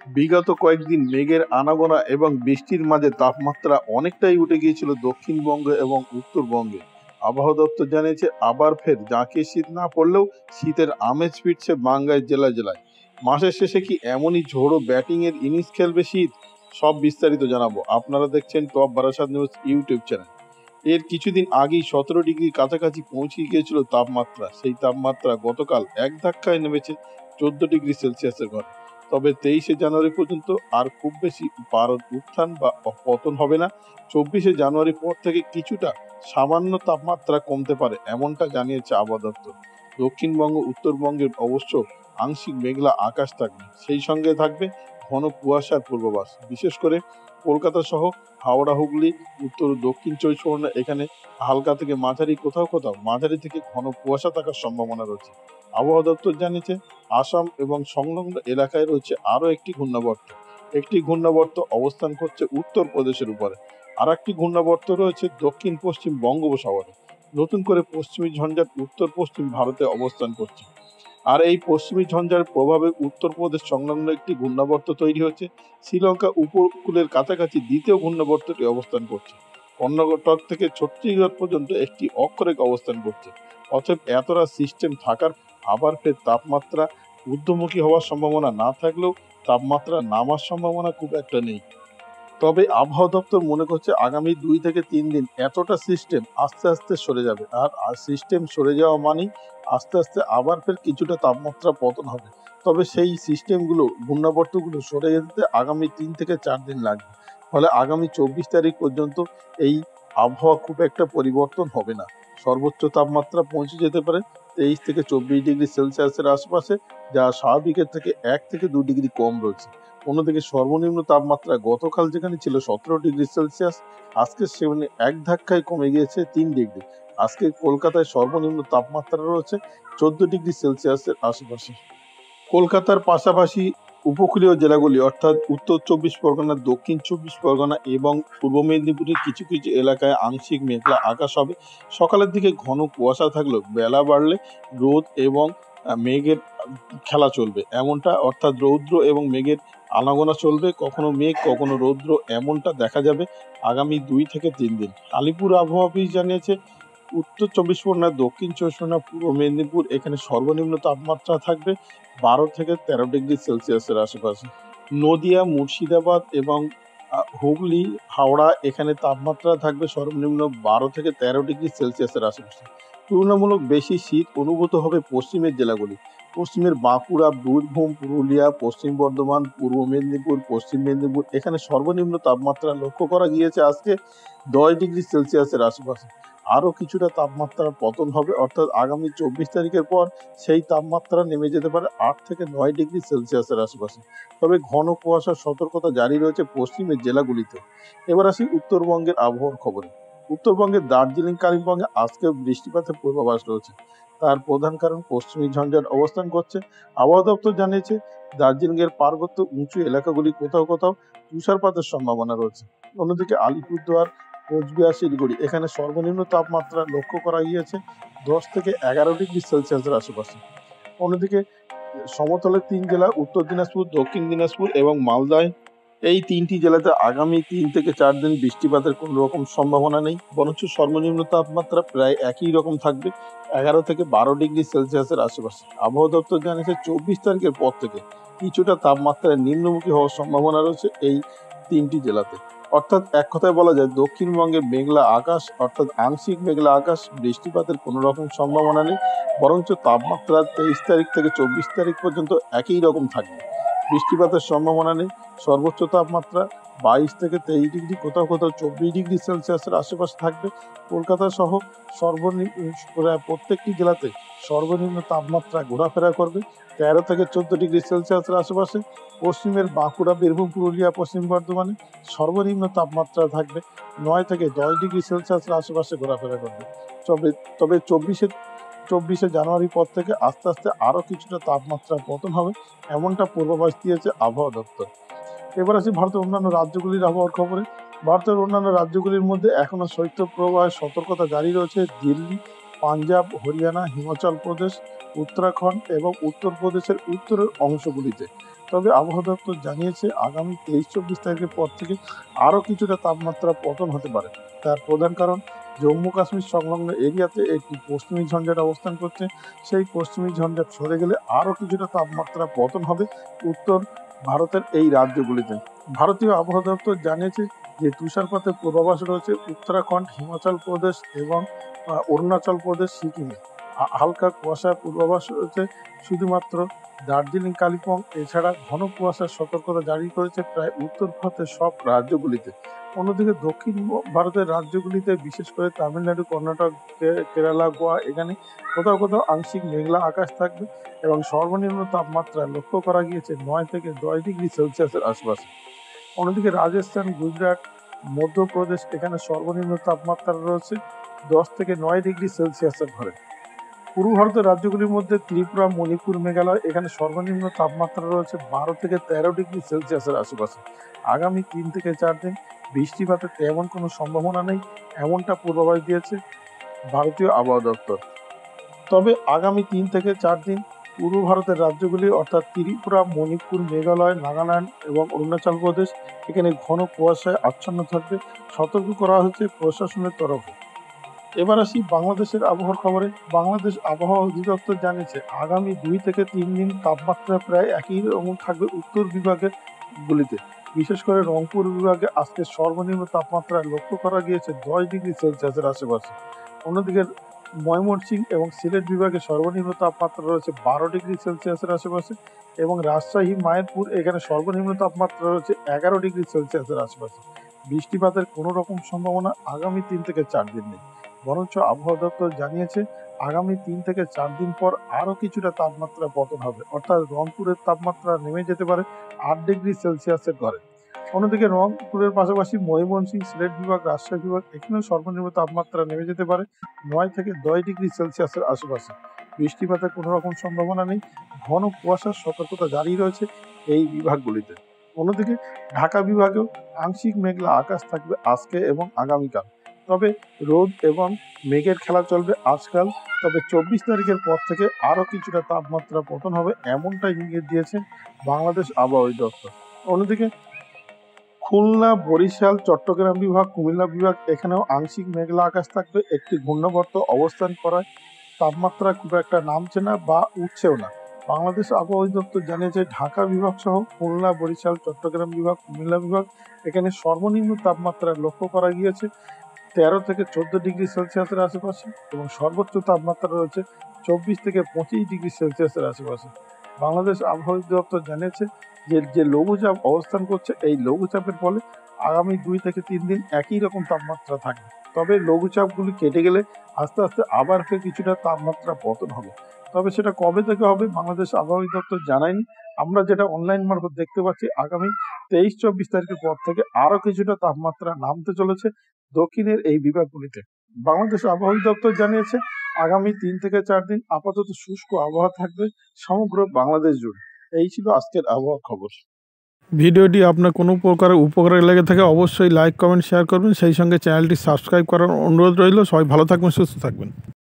বিগত কয়েকদিন মেঘের আনাগোনা এবং বৃষ্টির মাঝে তাপমাত্রা অনেকটাই উঠে গিয়েছিল দক্ষিণবঙ্গ এবং উত্তরবঙ্গে। আবহাওয়া দপ্তর জানিয়েছে আবার ফের জাঁকিয়ে শীত না পড়লেও শীতের আমেজ ফিরছে বাংলায় জেলায় জেলায়। মাসের শেষে কি এমনই ঝোড়ো ব্যাটিং এর ইনিংস খেলবে শীত? সব বিস্তারিত জানাবো। আপনারা দেখছেন top Barasat news YouTube channel. এর কিছুদিন আগেই 17 ডিগ্রি কাছাকাছি পৌঁছে গিয়েছিল তাপমাত্রা। সেই তাপমাত্রা গতকাল এক ধাক্কায় নেমেছে 14 ডিগ্রি সেলসিয়াসের ঘরে। তবে 23শে জানুয়ারি পর্যন্ত আর খুব বেশি পারদ উত্থান বা পতন হবে না। 24শে জানুয়ারি পর থেকে কিছুটা সামান্য তাপমাত্রা কমতে পারে, এমনটা জানিয়েছে আবহাওয়া দপ্তর। দক্ষিণবঙ্গ উত্তরবঙ্গের অবশ্য আংশিক মেঘলা আকাশ থাকবে, সেই সঙ্গে থাকবে ঘন কুয়াশার পূর্বাভাস। বিশেষ করে কলকাতা সহ হাওড়া, হুগলি, উত্তর ও দক্ষিণ 24 পরগনা এখানে হালকা থেকে মাঝারি, কোথাও কোথাও মাঝারি থেকে ঘন কুয়াশা থাকার সম্ভাবনা রয়েছে। আবহাওয়া দপ্তর জানিয়েছে আসাম এবং সংলগ্ন এলাকায় রয়েছে আরো একটি ঘূর্ণাবর্ত। একটি ঘূর্ণাবর্ত অবস্থান করছে উত্তরপ্রদেশের উপরে, আর একটি ঘূর্ণাবর্ত রয়েছে দক্ষিণ পশ্চিম বঙ্গোপসাগরে। নতুন করে পশ্চিমী ঝঞ্ঝাট উত্তর পশ্চিম ভারতে অবস্থান করছে, আর এই পশ্চিমী ঝঞ্ঝার প্রভাবে উত্তরপ্রদেশ সংলগ্ন একটি ঘূর্ণাবর্ত তৈরি হচ্ছে। শ্রীলঙ্কা উপকূলের কাছাকাছি দ্বিতীয় ঘূর্ণাবর্তটি অবস্থান করছে। কর্ণাটক থেকে ছত্তিশগড় পর্যন্ত একটি অক্ষরেখা অবস্থান করছে। অতএব এতটা সিস্টেম থাকার আবার ফের তাপমাত্রা ঊর্ধ্বমুখী হওয়ার সম্ভাবনা না থাকলেও তাপমাত্রা নামার সম্ভাবনা খুব একটা নেই। তবে আবহাওয়া দপ্তর মনে করছে আগামী 2 থেকে 3 দিন এতটা সিস্টেম আস্তে আস্তে সরে যাবে, আর সিস্টেম সরে যাওয়া মানেই আস্তে আস্তে আবার ফের কিছুটা তাপমাত্রা পতন হবে। তবে সেই সিস্টেমগুলো, ঘূর্ণাবর্তগুলো সরে যেতে আগামী 3 থেকে 4 দিন লাগবে। ফলে আগামী 24 তারিখ পর্যন্ত এই আবহাওয়া খুব একটা পরিবর্তন হবে না। সর্বোচ্চ তাপমাত্রা পৌঁছে যেতে পারে 23 থেকে 24 ডিগ্রি সেলসিয়াসের আশেপাশে, যা স্বাভাবিকের থেকে 1 থেকে 2 ডিগ্রি কম রয়েছে। অন্যদিকে সর্বনিম্ন তাপমাত্রা গতকাল যেখানে ছিল 17 ডিগ্রি সেলসিয়াস, আজকে সেখানে এক ধাক্কায় কমে গিয়েছে 3 ডিগ্রি। আজকে কলকাতায় সর্বনিম্ন তাপমাত্রা রয়েছে 14 ডিগ্রি সেলসিয়াসের আশেপাশে। কলকাতার পাশাপাশি উপকূলীয় জেলাগুলি অর্থাৎ উত্তর 24 পরগনা, দক্ষিণ 24 পরগনা এবং পূর্ব মেদিনীপুরের কিছু কিছু এলাকায় আংশিক মেঘলা আকাশ হবে। সকালের দিকে ঘন কুয়াশা থাকলেও বেলা বাড়লে রোদ এবং মেঘের খেলা চলবে, এমনটা অর্থাৎ রৌদ্র এবং মেঘের আনাগোনা চলবে। কখনো মেঘ কখনো রৌদ্র, এমনটা দেখা যাবে আগামী 2 থেকে 3 দিন। আলিপুর আবহাওয়া অফিস জানিয়েছে উত্তর 24 পরগনা, দক্ষিণ 24 পরগনা, পূর্ব মেদিনীপুর এখানে সর্বনিম্ন তাপমাত্রা থাকবে 12 থেকে 13 ডিগ্রি সেলসিয়াসের আশেপাশে। নদিয়া, মুর্শিদাবাদ এবং হুগলি, হাওড়া এখানে তাপমাত্রা থাকবে সর্বনিম্ন 12 থেকে 13 ডিগ্রি সেলসিয়াসের আশেপাশে। তুলনামূলক বেশি শীত অনুভূত হবে পশ্চিমের জেলাগুলি। পশ্চিমের বাঁকুড়া, বীরভূম, পুরুলিয়া, পশ্চিম বর্ধমান, পূর্ব মেদিনীপুর, পশ্চিম মেদিনীপুর এখানে সর্বনিম্ন তাপমাত্রা লক্ষ্য করা গিয়েছে আজকে 10 ডিগ্রি সেলসিয়াসের আশেপাশে। আরো কিছুটা তাপমাত্রার পতন হবে, অর্থাৎ আগামী 24 তারিখের পর সেই তাপমাত্রা নেমে যেতে পারে 8 থেকে 9 ডিগ্রি সেলসিয়াসের আশেপাশে। তবে ঘন কুয়াশার সতর্কতা জারি রয়েছে পশ্চিমের জেলাগুলিতে। এবার আসি উত্তরবঙ্গের আবহাওয়ার খবরে। উত্তরবঙ্গের দার্জিলিং, কালিম্পংয়ে আজকে বৃষ্টিপাতের পূর্বাভাস রয়েছে। তার প্রধান কারণ পশ্চিমী ঝঞ্ঝাট অবস্থান করছে। আবহাওয়া দপ্তর জানিয়েছে দার্জিলিং এর পার্বত্য উঁচু এলাকাগুলি কোথাও কোথাও তুষারপাতের সম্ভাবনা রয়েছে। অন্যদিকে আলিপুরদুয়ার, কোচবিহার, শিলিগুড়ি এখানে সর্বনিম্ন তাপমাত্রা লক্ষ্য করা গিয়েছে 10 থেকে 11 ডিগ্রি সেলসিয়াসের আশেপাশে। অন্যদিকে সমতলের 3 জেলা উত্তর দিনাজপুর, দক্ষিণ দিনাজপুর এবং মালদায়, এই 3টি জেলাতে আগামী 3 থেকে 4 দিন বৃষ্টিপাতের কোনো রকম সম্ভাবনা নেই, বরঞ্চ সর্বনিম্ন তাপমাত্রা প্রায় একই রকম থাকবে 11 থেকে 12 ডিগ্রি সেলসিয়াসের আশেপাশে। আবহাওয়া দপ্তর জানিয়েছে 24 তারিখের পর থেকে কিছুটা তাপমাত্রায় নিম্নমুখী হওয়ার সম্ভাবনা রয়েছে এই 3টি জেলাতে। অর্থাৎ এক কথায় বলা যায় দক্ষিণবঙ্গে মেঘলা আকাশ, অর্থাৎ আংশিক মেঘলা আকাশ, বৃষ্টিপাতের কোনো রকম সম্ভাবনা নেই, বরঞ্চ তাপমাত্রা 23 তারিখ থেকে 24 তারিখ পর্যন্ত একই রকম থাকবে। বৃষ্টিপাতের সম্ভাবনা নেই। সর্বোচ্চ তাপমাত্রা 22 থেকে 23 ডিগ্রি, কোথাও কোথাও 24 ডিগ্রি সেলসিয়াসের আশেপাশে থাকবে। কলকাতা সহ প্রায় প্রত্যেকটি জেলাতে সর্বনিম্ন তাপমাত্রা ঘোরাফেরা করবে 13 থেকে 14 ডিগ্রি সেলসিয়াসের আশেপাশে। পশ্চিমের বাঁকুড়া, বীরভূম, পুরুলিয়া, পশ্চিম বর্ধমানে সর্বনিম্ন তাপমাত্রা থাকবে 9 থেকে 10 ডিগ্রি সেলসিয়াসের আশেপাশে ঘোরাফেরা করবে। তবে 24শে জানুয়ারি পর থেকে আস্তে আস্তে আরো কিছুটা তাপমাত্রা পতন হবে, এমনটা পূর্বাভাস দিয়েছে আবহাওয়া দপ্তর। এবার আসি ভারতের অন্যান্য রাজ্যগুলির আবহাওয়ার খবরে। ভারতের অন্যান্য রাজ্যগুলির মধ্যে এখনো শৈত্যপ্রবাহের সতর্কতা জারি রয়েছে দিল্লি, পাঞ্জাব, হরিয়ানা, হিমাচল প্রদেশ, উত্তরাখণ্ড এবং উত্তরপ্রদেশের উত্তরের অংশগুলিতে। তবে আবহাওয়া দপ্তর জানিয়েছে আগামী 23-24 তারিখের পর থেকে আরও কিছুটা তাপমাত্রা পতন হতে পারে। তার প্রধান কারণ জম্মু কাশ্মীর সংলগ্ন এরিয়াতে একটি পশ্চিমী ঝঞ্ঝাট অবস্থান করছে। সেই পশ্চিমী ঝঞ্ঝাট সরে গেলে আরও কিছুটা তাপমাত্রা পতন হবে উত্তর ভারতের এই রাজ্যগুলিতে। ভারতীয় আবহাওয়া দপ্তর জানিয়েছে যে তুষারপাতের পূর্বাভাস রয়েছে উত্তরাখণ্ড, হিমাচল প্রদেশ এবং অরুণাচল প্রদেশ, সিকিমে। হালকা কুয়াশার পূর্বাভাস রয়েছে শুধুমাত্র দার্জিলিং, কালিম্পং। এছাড়া ঘন কুয়াশার সতর্কতা জারি করেছে প্রায় উত্তর ভারতের সব রাজ্যগুলিতে। অন্যদিকে দক্ষিণ ভারতের রাজ্যগুলিতে বিশেষ করে তামিলনাড়ু, কর্ণাটক, কেরালা, গোয়া এখানে কোথাও কোথাও আংশিক মেঘলা আকাশ থাকবে এবং সর্বনিম্ন তাপমাত্রা লক্ষ্য করা গিয়েছে 9 থেকে 10 ডিগ্রি সেলসিয়াসের আশপাশে। অন্যদিকে রাজস্থান, গুজরাট, মধ্যপ্রদেশ এখানে সর্বনিম্ন তাপমাত্রা রয়েছে 10 থেকে 9 ডিগ্রি সেলসিয়াসের ঘরে। পূর্ব ভারতের রাজ্যগুলির মধ্যে ত্রিপুরা, মণিপুর, মেঘালয় এখানে সর্বনিম্ন তাপমাত্রা রয়েছে 12 থেকে 13 ডিগ্রি সেলসিয়াসের আশেপাশে। আগামী 3 থেকে 4 দিন বৃষ্টিপাতের তেমন কোনো সম্ভাবনা নেই, এমনটা পূর্বাভাস দিয়েছে ভারতীয় আবহাওয়া দপ্তর। তবে আগামী 3 থেকে 4 দিন পূর্ব ভারতের রাজ্যগুলি অর্থাৎ ত্রিপুরা, মণিপুর, মেঘালয়, নাগাল্যান্ড এবং অরুণাচল প্রদেশ এখানে ঘন কুয়াশায় আচ্ছন্ন থাকবে, সতর্ক করা হয়েছে প্রশাসনের তরফে। এবার আসি বাংলাদেশের আবহাওয়ার খবরে। বাংলাদেশ আবহাওয়া অধিদপ্তর জানিয়েছে আগামী 2 থেকে 3 দিন তাপমাত্রা প্রায় একই রকম থাকবে উত্তর বিভাগের গুলিতে। বিশেষ করে রংপুর বিভাগে আজকে সর্বনিম্ন তাপমাত্রা লক্ষ্য করা গিয়েছে 10 ডিগ্রি সেলসিয়াসের আশেপাশে। অন্যদিকে ময়মনসিংহ এবং সিলেট বিভাগে সর্বনিম্ন তাপমাত্রা রয়েছে 12 ডিগ্রি সেলসিয়াসের আশেপাশে এবং রাজশাহী, মায়ারপুর এখানে সর্বনিম্ন তাপমাত্রা রয়েছে 11 ডিগ্রি সেলসিয়াসের আশেপাশে। বৃষ্টিপাতের কোনো রকম সম্ভাবনা আগামী 3 থেকে 4 দিন নেই, বরঞ্চ আবহাওয়া দপ্তর জানিয়েছে আগামী 3 থেকে 4 দিন পর আরও কিছুটা তাপমাত্রা পতন হবে, অর্থাৎ রংপুরের তাপমাত্রা নেমে যেতে পারে 8 ডিগ্রি সেলসিয়াসের ঘরে। অন্যদিকে রংপুরের পাশাপাশি ময়মনসিংহ, সিলেট বিভাগ, রাজশাহী বিভাগ এখানেও সর্বনিম্ন তাপমাত্রা নেমে যেতে পারে 9 থেকে 10 ডিগ্রি সেলসিয়াসের আশেপাশে। বৃষ্টিপাতের কোনো রকম সম্ভাবনা নেই, ঘন কুয়াশার সতর্কতা জারি রয়েছে এই বিভাগগুলিতে। অন্যদিকে ঢাকা বিভাগেও আংশিক মেঘলা আকাশ থাকবে আজকে এবং আগামীকাল, তবে রোদ এবং মেঘের খেলা চলবে আজকাল। তবে 24 তারিখের পর থেকে আরও কিছুটা তাপমাত্রা পতন হবে, এমনটাই ইঙ্গিত দিয়েছে বাংলাদেশ আবহাওয়া দপ্তর। অন্যদিকে খুলনা, বরিশাল, চট্টগ্রাম বিভাগ, কুমিল্লা বিভাগ এখানেও আংশিক মেঘলা আকাশ থাকবে। একটি ঘূর্ণাবর্ত অবস্থান করায় তাপমাত্রা খুব একটা নামছে না বা উঠছেও না। বাংলাদেশ আবহাওয়া অধিদপ্তর জানিয়েছে ঢাকা বিভাগ সহ খুলনা, বরিশাল, চট্টগ্রাম বিভাগ, কুমিল্লা বিভাগ এখানে সর্বনিম্ন তাপমাত্রা লক্ষ্য করা গিয়েছে 13 থেকে 14 ডিগ্রি সেলসিয়াসের আশেপাশে এবং সর্বোচ্চ তাপমাত্রা রয়েছে 24 থেকে 25 ডিগ্রি সেলসিয়াসের আশেপাশে। বাংলাদেশ আবহাওয়া দপ্তর জানিয়েছে যে লঘুচাপ অবস্থান করছে, এই লঘুচাপের ফলে আগামী 2 থেকে 3 দিন একই রকম তাপমাত্রা থাকবে। তবে লঘুচাপগুলি কেটে গেলে আস্তে আস্তে আবার ফের কিছুটা তাপমাত্রা পতন হবে। তবে সেটা কবে থেকে হবে বাংলাদেশ আবহাওয়া দপ্তর জানায়নি। আমরা যেটা অনলাইন মারফত দেখতে পাচ্ছি আগামী 23-24 তারিখের পর থেকে আরো কিছুটা তাপমাত্রা নামতে চলেছে দক্ষিণের এই বিভাগগুলিতে। বাংলাদেশ আবহাওয়া দপ্তর জানিয়েছে আগামী 3 থেকে 4 দিন আপাতত শুষ্ক আবহাওয়া থাকবে সমগ্র বাংলাদেশ জুড়ে। এই ছিল আজকের আবহাওয়া খবর। ভিডিওটি আপনার কোনো প্রকার উপকারে লেগে থাকে অবশ্যই লাইক, কমেন্ট, শেয়ার করবেন। সেই সঙ্গে চ্যানেলটি সাবস্ক্রাইব করার অনুরোধ রইল। সবাই ভালো থাকবেন, সুস্থ থাকবেন।